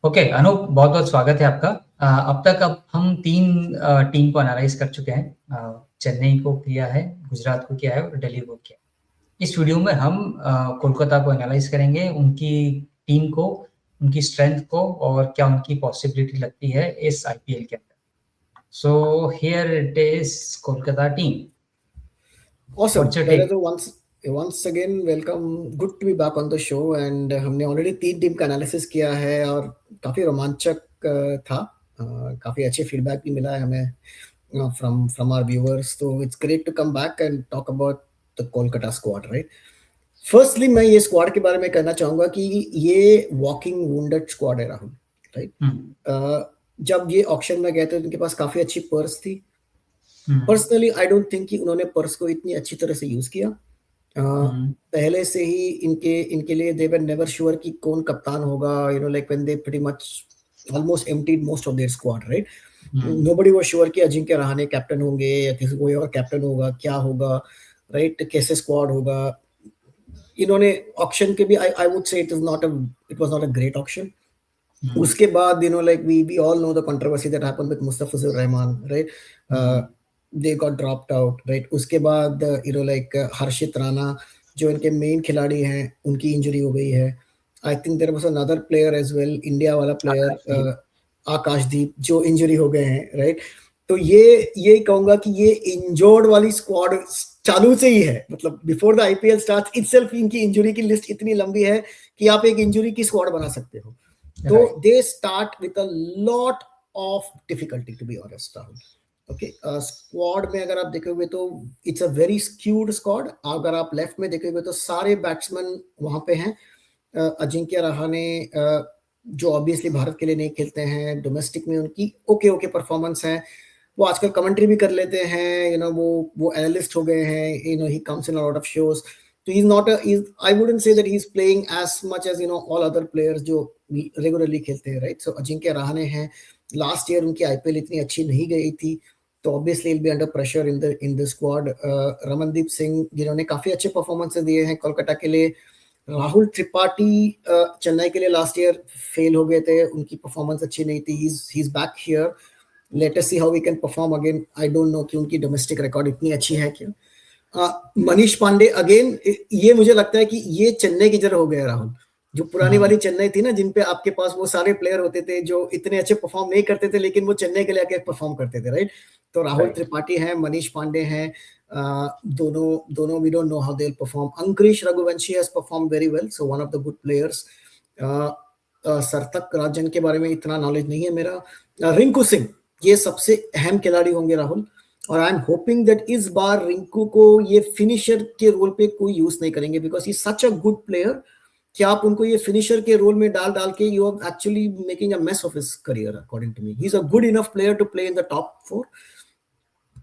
Okay Anoop, बहुत बहुत स्वागत है आपका। अब हम तीन टीम को एनालाइज कर चुके हैं। चेन्नई को किया है, गुजरात को किया है और दिल्ली को किया है। इस वीडियो में हम कोलकाता को एनालाइज करेंगे, उनकी टीम को, उनकी स्ट्रेंथ को और क्या उनकी पॉसिबिलिटी लगती है इस आईपीएल के अंदर। So here it is Kolkata team. Awesome. What's your पहले टेक? तो once again welcome, good to be back on the show and हमने ऑलरेडी 3 टीम का एनालिसिस किया है और काफी रोमांचक था। काफी अच्छे फीडबैक भी मिला है हमें from our viewers, so it's great to come back and talk about the Kolkata squad, right? Firstly मैं ये स्क्वाड के बारे में कहना चाहूंगा कि ये वॉकिंग वुंडेड स्क्वाड है राहुल, राइट? जब ये ऑक्शन में गए थे उनके पास काफी अच्छी पर्स थी। पर्सनली आई डोंट थिंक कि उन्होंने पर्स को इतनी अच्छी तरह से यूज किया। पहले से ही इनके लिए दे वर नेवर श्योर कि कौन कप्तान होगा, like when they pretty much almost emptied most of their squad, right? Nobody was sure कि अजिंक्य रहाणे कैप्टन होंगे या किसी कोई और कैप्टन होगा, क्या होगा, राइट? कैसे स्क्वाड होगा। इन्होंने ऑक्शन के भी I would say it was not a great auction. उसके बाद like we all know the controversy that happened with Mustafizur Rahman, right? They got dropped out, right? उसके बाद लाइक हर्षित राणा जो इनके मेन खिलाड़ी हैं उनकी इंजरी हो गई है। I think there was another player as well, India वाला प्लेयर आकाशदीप जो इंजरी हो गए हैं, राइट? तो ये कहूंगा कि ये इंजर्ड वाली स्क्वाड चालू से ही है, मतलब before the IPL start itself इनकी इंजरी की लिस्ट इतनी लंबी है कि आप एक इंजरी की स्क्वाड बना सकते हो। तो they start with a lot of difficulty, to be honest Rahul. Okay, squad में अगर आप देखोगे तो it's a very skewed squad. अगर आप लेफ्ट में देखोगे तो सारे बैट्समैन वहां पे हैं। अजिंक्य रहाणे जो ऑब्वियसली भारत के लिए नहीं खेलते हैं, डोमेस्टिक में उनकी ओके परफॉर्मेंस है। वो आजकल कमेंट्री भी कर लेते हैं, वो एनालिस्ट हो गए हैं, he comes in a lot of shows. So I wouldn't say that he's playing as much as all other players जो रेगुलरली खेलते हैं, राइट? सो अजिंक्य रहाणे हैं, लास्ट ईयर उनकी आईपीएल इतनी अच्छी नहीं गई थी, तो obviously will be under pressure in the squad. Ramandeep Singh जिन्होंने काफी अच्छे परफॉर्मेंस दिए हैं कोलकाता के लिए। राहुल त्रिपाठी चेन्नई के लिए लास्ट ईयर फेल हो गए थे, उनकी परफॉर्मेंस अच्छी नहीं थी। He is back here, let us see how we can perform again. I don't know कि उनकी डोमेस्टिक रिकॉर्ड इतनी अच्छी है क्या। मनीष पांडे अगेन, ये मुझे लगता है कि ये चेन्नई की जगह हो गया राहुल। जो पुरानी वाली चेन्नई थी ना, जिन पे आपके पास वो सारे प्लेयर होते थे जो इतने अच्छे परफॉर्म नहीं करते थे, लेकिन वो चेन्नई के लिए आके परफॉर्म करते थे, राइट? तो राहुल त्रिपाठी हैं, मनीष पांडे हैं, दोनों we don't know how they will perform. Angkrish Raghuvanshi has perform very well, so one of the good players. Sarthak Ranjan के बारे में इतना नॉलेज नहीं है मेरा। रिंकू सिंह ये सबसे अहम खिलाड़ी होंगे राहुल, और आई एम होपिंग दैट इस बार रिंकू को ये फिनिशर के रोल पे कोई यूज नहीं करेंगे, because he such a good player कि आप उनको ये फिनिशर के रोल में डाल के you are actually making a mess of his career according to me. He is a good enough player to play in the top 4,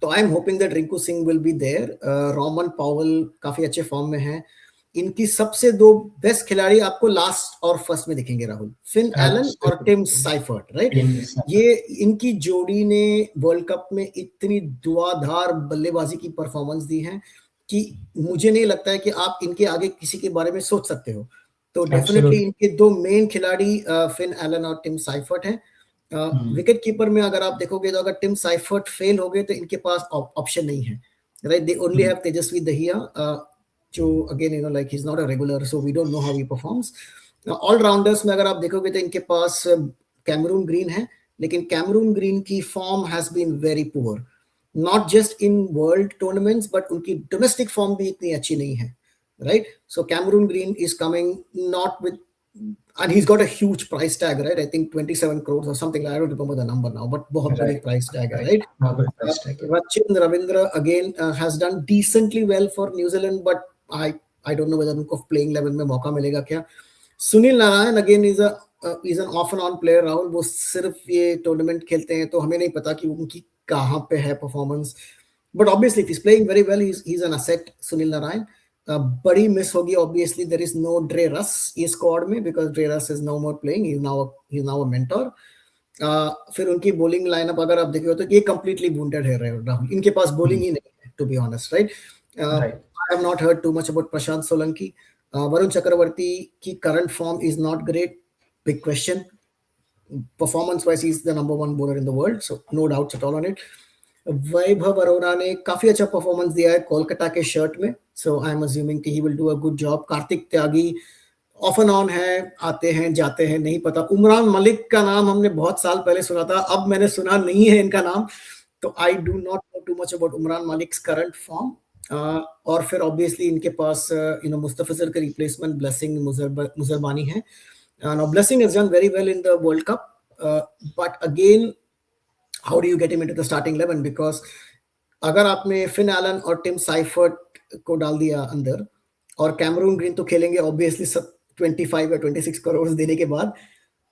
तो I am hoping that Rinku Singh will be there. Rovman Powell काफी अच्छे form में हैं। इनकी सबसे दो best खिलाड़ी आपको लास्ट और फर्स्ट में दिखेंगे राहुल, फिन एलन और टिम साइफर्ट, राइट? ये इनकी जोड़ी ने वर्ल्ड कप में इतनी धुआंधार बल्लेबाजी की परफॉर्मेंस दी है कि मुझे नहीं लगता है कि आप इनके आगे किसी के बारे में सोच सकते हो। तो डेफिनेटली इनके दो मेन खिलाड़ी फिन एलन और टिम साइफर्ट हैं। विकेट कीपर में अगर आप देखोगे तो अगर टिम साइफर्ट फेल हो गए तो इनके पास ऑप्शन नहीं है, right? They only have Tejasvi Dahiya, जो again like he is not a regular, so we don't know how he performs. Allrounders में अगर आप देखोगे तो इनके पास कैमरून ग्रीन है, लेकिन कैमरून ग्रीन की form has been very poor, not just in world tournaments but उनकी डोमेस्टिक फॉर्म भी इतनी अच्छी नहीं है, right? So Cameron Green is coming not with, and he's got a huge price tag, right? I think 27 crores or something. I don't remember the number now, but बहुत बड़ी price tag है, right? Rachin Ravindra again has done decently well for New Zealand, but I don't know whether उनको playing level में मौका मिलेगा क्या। Sunil Narayan again is an off and on player Rahul, वो सिर्फ ये टूर्नामेंट खेलते हैं तो हमें नहीं पता कि उनकी कहाँ पे है performance, but obviously if he's playing very well, he's an asset, Sunil Narine. बड़ी मिस होगी obviously, there is no Dre Russ इस स्क्वाड में, because Dre Russ is no more playing, he is now a mentor. फिर उनकी bowling lineup अगर आप देखोगे तो ये कंप्लीटली वुंडेड है राहुल, इनके पास बॉलिंग ही नहीं है, to be honest, right? I have not heard too much about Prashant Solanki. Varun Chakravarthy की current form is not great, big question. performance wise he's the number one bowler in the world, so no doubts at all on it. वैभव अरोड़ा ने काफी अच्छा performance दिया है कोलकाता के shirt में, सो I am assuming कि he will do a good job. Kartik Tyagi of and on है, आते हैं जाते हैं, नहीं पता. उमरान मलिक का नाम हमने बहुत साल पहले सुना था, अब मैंने सुना नहीं है इनका नाम, तो I do not know to much about Umran Malik's current form. और फिर ऑब्वियसली इनके पास मुस्तफिजर के रिप्लेसमेंट ब्लेसिंग मुजरबानी है. Now Blessing has done very well in the World Cup, but again, how do you get him into the starting 11? Because अगर आपने Finn Allen और Tim Seifert को डाल दिया अंदर, और कैमरून ग्रीन तो खेलेंगे ऑब्वियसली 25 या 26 करोड़ देने के बाद,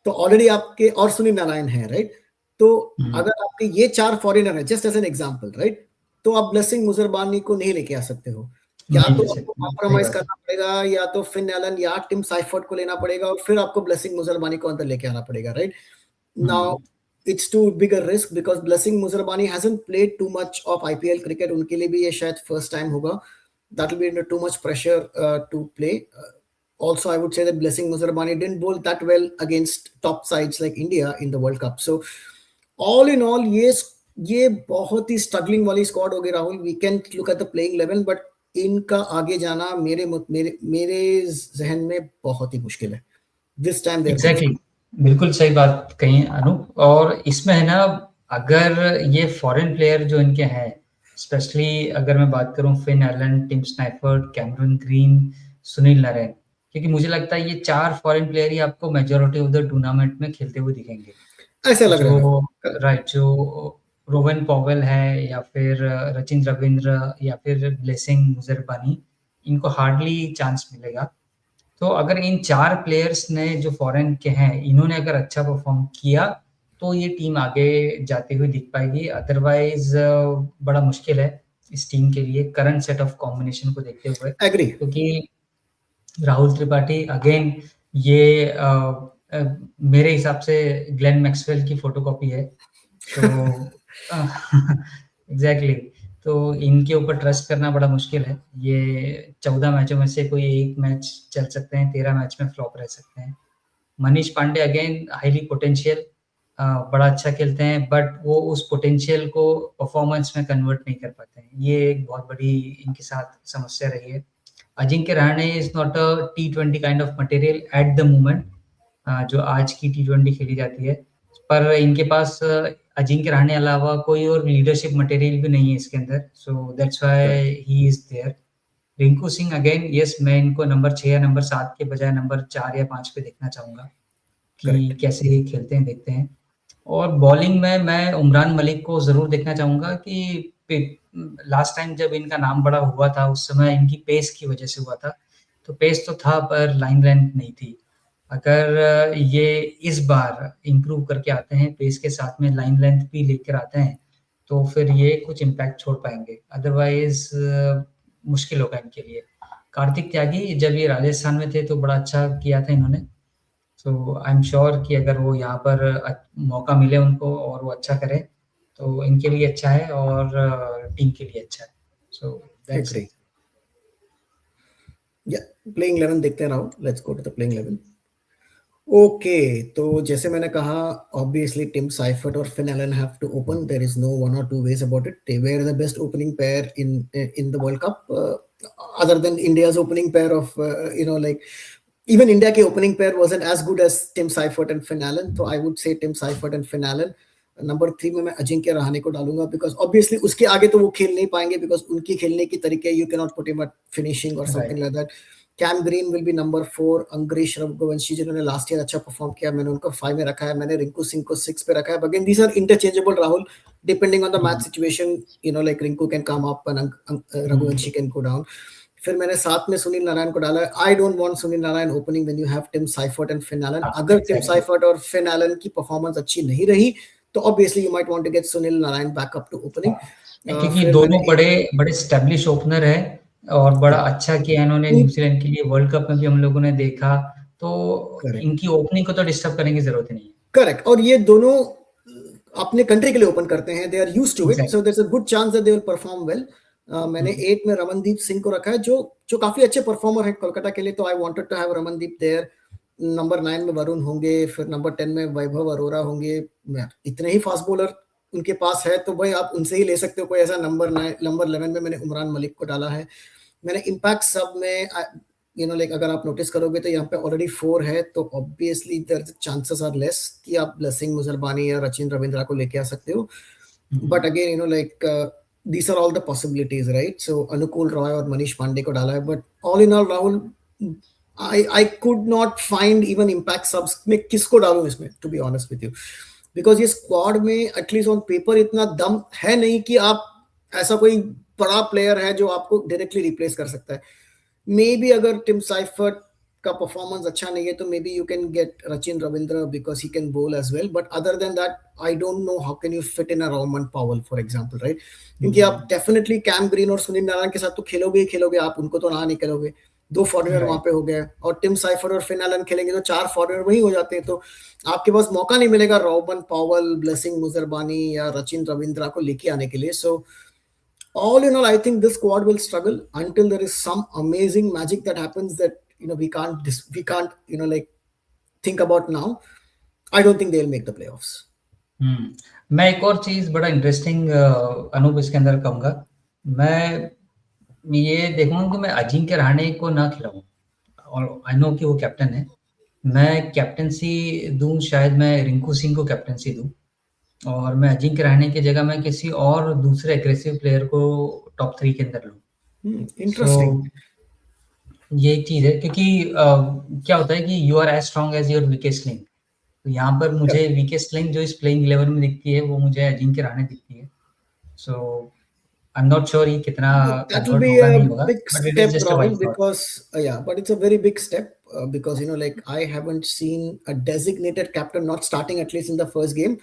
तो ऑलरेडी आपके और सुनील नारायण है, राइट? तो अगर आपके ये 4 फॉरेनर है, just as an example, right, तो आप ब्लेसिंग मुजरबानी को नहीं लेके आ सकते हो. या तो आपको कॉम्प्रोमाइज करना पड़ेगा, या तो फिन एलन या टिम साइफर्ट को लेना पड़ेगा, और फिर आपको ब्लेसिंग मुजरबानी को अंदर लेके आना पड़ेगा, right? Now it's too big a risk because Blessing Muzerbani hasn't played too much of IPL cricket. उनके लिए भी ये शायद first time होगा. That will be under too much pressure to play. Also, I would say that Blessing Muzerbani didn't bowl that well against top sides like India in the World Cup. So, all in all, ये बहुत ही struggling वाली squad होगी Rahul. We can look at the playing level, but इनका आगे जाना मेरे जहन में बहुत ही मुश्किल है. This time they're exactly. बिल्कुल सही बात कही अनूप. और इसमें है ना, अगर ये फॉरेन प्लेयर जो इनके हैं, स्पेशली अगर मैं बात करूं Finn Allen, Tim Seifert, Cameron Green, Sunil Narine, क्योंकि मुझे लगता है ये 4 फॉरेन प्लेयर ही आपको मेजॉरिटी ऑफ द टूर्नामेंट में खेलते हुए दिखेंगे. ऐसा लग रहा है, राइट. जो रोवन पॉवेल है, या फिर रचिन रविंद्र, या फिर ब्लेसिंग मुजरबानी, इनको हार्डली चांस मिलेगा. तो अगर इन 4 प्लेयर्स ने जो फॉरेन के हैं, इन्होंने अगर अच्छा परफॉर्म किया, तो ये टीम आगे जाती हुई दिख पाएगी. अदरवाइज बड़ा मुश्किल है इस टीम के लिए करंट सेट ऑफ कॉम्बिनेशन को देखते हुए. एग्री. क्योंकि राहुल त्रिपाठी अगेन ये मेरे हिसाब से ग्लेन मैक्सवेल की फोटोकॉपी है. तो एग्जैक्टली. तो इनके ऊपर ट्रस्ट करना बड़ा मुश्किल है. ये 14 मैचों में से कोई एक मैच चल सकते हैं, 13 मैच में फ्लॉप रह सकते हैं. Manish Pandey again highly potential, बड़ा अच्छा खेलते हैं, बट वो उस पोटेंशियल को परफॉर्मेंस में कन्वर्ट नहीं कर पाते हैं. ये एक बहुत बड़ी इनके साथ समस्या रही है. Ajinkya Rahane is not a T20 kind of material at the moment, जो आज की T20 खेली जाती है. पर इनके पास अजिंक्य रहाणे अलावा कोई और लीडरशिप मटेरियल भी नहीं है इसके अंदर. So that's why he is there. Rinku Singh again, yes, मैं इनको नंबर 6 या नंबर 7 के बजाय नंबर 4 या 5 पे देखना चाहूंगा कि कैसे खेलते हैं, देखते हैं. और बॉलिंग में मैं उमरान मलिक को जरूर देखना चाहूंगा कि लास्ट टाइम जब इनका नाम बड़ा हुआ था, उस समय इनकी पेस की वजह से हुआ था. तो पेस तो था, पर लाइन लेंथ नहीं थी. अगर ये इस बार इम्प्रूव करके आते हैं, पेस के साथ में लाइन लेंथ भी लेकर आते हैं, तो फिर ये कुछ इम्पैक्ट छोड़ पाएंगे. अदरवाइज मुश्किल होगा इनके लिए. कार्तिक त्यागी जब ये राजस्थान में थे तो बड़ा अच्छा किया था इन्होंने. सो आई एम श्योर कि अगर वो यहाँ पर मौका मिले उनको और वो अच्छा करे, तो इनके लिए अच्छा है और टीम के लिए अच्छा है. So that's it. Yeah playing 11 देखते हैं Rahul. Let's go to the playing 11. Okay, तो जैसे मैंने कहा, ऑब्वियसली टिम साइफर्ट और Finn Allen have to open. There is no one or two ways about it. They were the best opening pair in the world cup, other than India's opening pair of like even India के opening pair wasn't as good as Tim Seifert and Finn Allen. So I would say Tim Seifert and Finn Allen. Number 3 में मैं अजिंक्य रहाणे को डालूंगा, because obviously उसके आगे तो वो खेल नहीं पाएंगे, बिकॉज उनकी खेलने की तरीके, you can not put him at finishing or something like that. Cam Green will be number 4. Angkrish Raghuvanshi जिन्होंने लास्ट ईयर अच्छा परफॉर्म किया, मैंने उनको 5 में रखा है. मैंने रिंकू सिंह को 6 पे रखा है. Again these are interchangeable Rahul, depending on the match situation. Like Rinku can come up and Raghuvanshi can go down. फिर मैंने 7 में सुनील नारायण को डाला है. I don't want Sunil Narine opening when you have Tim Seifert and Finn Allen. अगर टिम साइफर्ट और Finn Allen की performance अच्छी नहीं रही, तो obviously you might want to get Sunil Narine back up to opening, क्योंकि दोनों बड़े एस्टैब्लिश ओपनर है और बड़ा अच्छा किया इन्होंने न्यूजीलैंड के लिए. वर्ल्ड कप में भी हम लोगों ने देखा, तो इनकी ओपनिंग को तो डिस्टर्ब करने की जरूरत नहीं है. करेक्ट. और ये दोनों अपने कंट्री के लिए ओपन करते हैं. They are used to it, so there is a good chance that they will perform well. मैंने 8 में रमनदीप सिंह को रखा है, जो काफी अच्छे परफॉर्मर है कोलकाता के लिए. तो I wanted to have Ramandeep there. Number 9 में वरुण होंगे, फिर नंबर 10 में वैभव अरोरा होंगे। इतने ही फास्ट बॉलर उनके पास है तो भाई आप उनसे ही ले सकते हो कोई ऐसा। नंबर 11 में मैंने उमरान मलिक को डाला है। मैंने इम्पैक्ट सब में लाइक अगर आप नोटिस करोगे तो यहाँ पे ऑलरेडी 4 है, तो obviously there chances are less कि आप ब्लेसिंग मुजरबानी या रचिन रविंद्रा को लेके आ सकते हो। But again like these are all the possibilities, right? So Anukul Roy और मनीष पांडे को डाला है, but all in all Rahul I could not find even impact subs में किसको डालूं इसमें, to be honest with you, because ये squad में at least on paper इतना दम है नहीं कि आप ऐसा कोई बड़ा प्लेयर है जो आपको डायरेक्टली रिप्लेस कर सकता है। मे बी अगर टिम साइफर्ट का परफॉर्मेंस अच्छा नहीं है तो maybe you can get Rachin Ravindra because he can bowl as well, but other than that I don't know how can you fit in a Rovman Powell for example, right? क्योंकि आप definitely cam green और सुनील नारायण के साथ तो खेलोगे ही खेलोगे, आप उनको तो ना नहीं खेलोगे। 2 फॉरनर वहां पे हो गए और टिम साइफर्ट और फिन एलन खेलेंगे तो 4 फॉरनर वही हो जाते हैं, तो आपके पास मौका नहीं मिलेगा रोमन पावेल, ब्लेसिंग मुजरबानी या रचिन रविंद्रा को लेके आने के लिए। सो all in all, I think this squad will struggle until there is some amazing magic that happens that we can't like think about now. I don't think they'll make the playoffs. मैं एक और चीज बड़ा interesting Anoop इसके अंदर कहूंगा, मैं ये देखूंगा कि मैं अजिंक्य रहाणे को ना खिलाऊं, और आई नो कि वो कैप्टन है, मैं कैप्टनसी दूं, शायद मैं रिंकू सिंह को कैप्टनसी दूं और मैं अजिंक्य रहाणे की जगह मैं किसी और दूसरे एग्रेसिव प्लेयर को टॉप 3 के अंदर लूं। इंटरेस्टिंग। ये चीज है क्योंकि क्या होता है कि you are as strong as your weakest link, तो यहाँ पर मुझे वीकेस्ट लिंक जो इस प्लेइंग 11 में दिखती है वो मुझे अजिंक्य रहाणे दिखती है। सो आई एम नॉट श्योर ये कितना that will be a big step, Rahul, because but it's a very big step because like I haven't seen a designated captain not starting at least in the first game.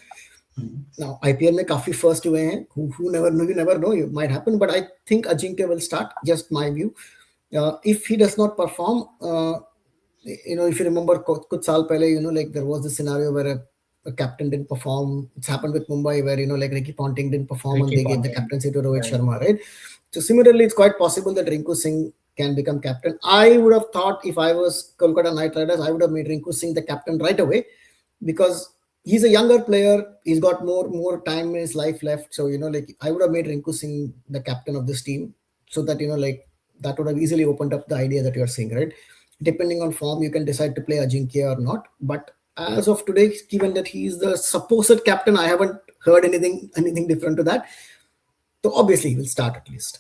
Now IPL में काफी first हुए हैं, who never know, you never know, it might happen, but I think Ajinkya will start, just my view. If he does not perform, if you remember कुछ साल पहले like there was this scenario where a captain didn't perform. It's happened with Mumbai where like Ricky Ponting didn't perform and they gave the captaincy to Rohit Sharma, right? So similarly, it's quite possible that Rinku Singh can become captain. I would have thought if I was Kolkata Knight Riders, I would have made Rinku Singh the captain right away because he's a younger player. He's got more time in his life left. So like I would have made Rinku Singh the captain of this team, so that like that would have easily opened up the idea that you're saying, right? Depending on form, you can decide to play Ajinkya or not. But as of today, given that he is the supposed captain, I haven't heard anything different to that. So obviously he will start at least.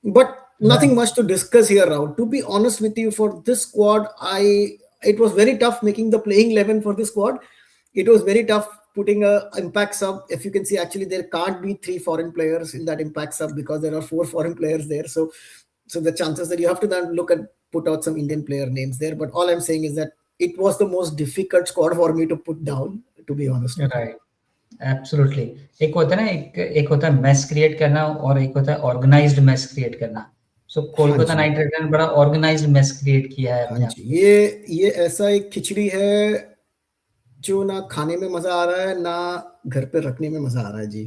But nothing much to discuss here, Rahul. To be honest with you, for this squad, it was very tough making the playing 11 for this squad. It was very tough putting a impact sub. If you can see, actually there can't be 3 foreign players in that impact sub because there are 4 foreign players there. So the chances that you have to then look and put out some Indian player names there. But all I'm saying is that it was the most difficult squad for me to put down, to be honest. Right. Absolutely. एक होता है ना, एक होता है mess create करना और एक होता है ऑर्गेनाइज्ड मैस क्रिएट करना। सो कोलकाता नाइट राइडर्स ने बड़ा ऑर्गेनाइज्ड मैस क्रिएट किया है अपने आप। ये ऐसा एक खिचड़ी है जो ना खाने में मजा आ रहा है ना घर पे रखने में मजा आ रहा है जी।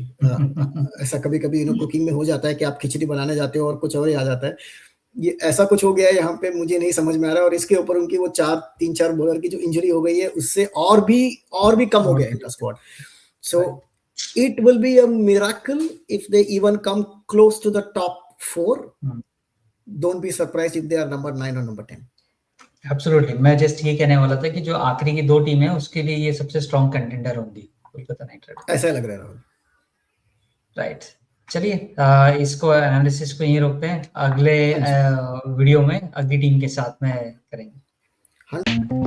ऐसा कभी-कभी कुकिंग में हो जाता है कि आप खिचड़ी बनाने जाते हो और कुछ और ही आ जाता है। ये ऐसा कुछ हो गया है यहाँ पे, मुझे नहीं समझ में आ रहा है। और इसके ऊपर उनकी वो 3-4 बॉलर की जो इंजरी हो गई है उससे और भी कम हो गया इनका squad. So it will be a miracle if they even come close to the top 4। Don't be surprised if they are number 9 और नंबर 10। एब्सोल्युटली, मैं जस्ट ये कहने वाला था कि जो आखिरी की 2 टीमें हैं उसके लिए ये सबसे स्ट्रॉन्ग कंटेंडर होंगी, कोलकाता नाइट राइडर्स। ऐसा लग रहा है राहुल। राइट, चलिए इसको एनालिसिस को यहीं रोकते हैं, अगले वीडियो में अगली टीम के साथ में करेंगे।